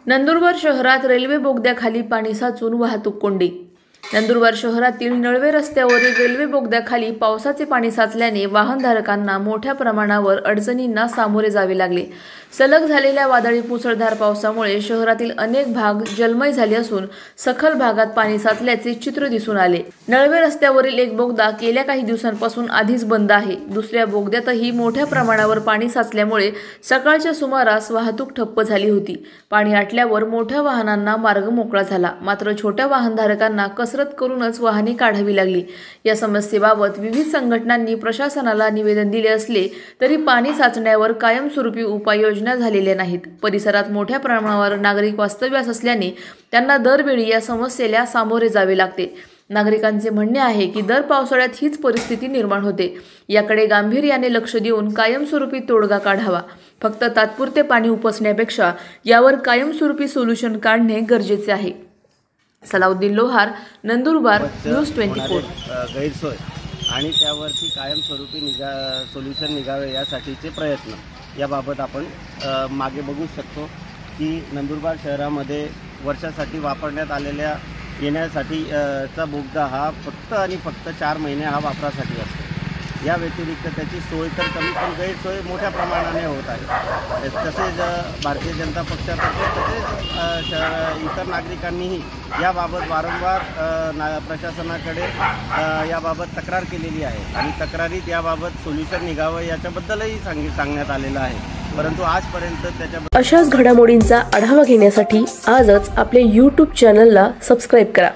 नंदुरबार शहरात रेल्वे बोगद्याखाली पाणी साचून वाहतूक कोंडी। नंदुरबार शहरातील नळवे रस्त्यावरील रेल्वे बोगद्याखाली पावसाचे पाणी साचल्याने वाहनधारकांना मोठ्या प्रमाणावर अडचणींना सामोरे जावे लागले। सलग झालेल्या वादळी मुसळधार पावसामुळे शहरातील अनेक भाग जलमय झाले असून सखल भागात पाणी साचल्याचे चित्र दिसून आले। नळवे रस्त्यावरील एक बोगदा गेल्या काही दिवसांपासून आधीच बंद आहे। दुसऱ्या बोगद्यातही मोठ्या प्रमाणावर पाणी साचल्यामुळे सकाळच्या सुमारास वाहतूक ठप्प झाली होती। पाणी आटल्यावर मोठ्या वाहनांना मार्ग मोकळा झाला, मात्र छोट्या वाहनधारकांना कसरत करूनच वाहने काढावी लागली। या समस्येबाबत विविध संघटनांनी प्रशासनाला निवेदन दिले असले तरी पाणी साचण्यावर कायमस्वरूपी उपाययोजना झालेल्या नाहीत। परिसरात मोठ्या प्रमाणावर नागरिक वास्तव्यास असल्याने त्यांना दरवेळी या समस्येला सामोरे जावे लागते। नागरिकांचे म्हणणे आहे की दर पावसाळ्यात हीच परिस्थिती निर्माण होते। याकडे गांभीर्याने लक्ष देऊन कायमस्वरूपी तोडगा काढावा। फक्त तात्पुरते पाणी उपसण्यापेक्षा यावर कायमस्वरूपी सोल्युशन काढणे गरजेचे आहे। सलाउद्दीन लोहार, नंदुरबार, न्यूज 24। गैरसोय आणि त्यावरती कायमस्वरूपी सोल्युशन निघावे यासाठीचे प्रयत्न याबाबत आपण मागे बघू शकतो की नंदुरबार शहरामध्ये वर्षासाठी वापरण्यात आलेल्या येण्यासाठी चा बोगदा हा फक्त आणि फक्त 4 महिने हा वापरासाठी असतो। या व्यतिरिक्त त्याची सोय तर कमी पण गैरसोय मोठ्या प्रमाणाने होत आहे। तसेच भारतीय जनता पक्षातर्फे तसेच इतर नागरिकांनीही याबाबत वारंवार प्रशासनाकडे याबाबत तक्रार केलेली आहे आणि तक्रारीत याबाबत सोल्युशन निघावं याच्याबद्दलही सांगण्यात आलेलं आहे, परंतु आजपर्यंत त्याच्या अशाच घडामोडींचा आढावा घेण्यासाठी आजच आपले YouTube चॅनलला सबस्क्राईब करा।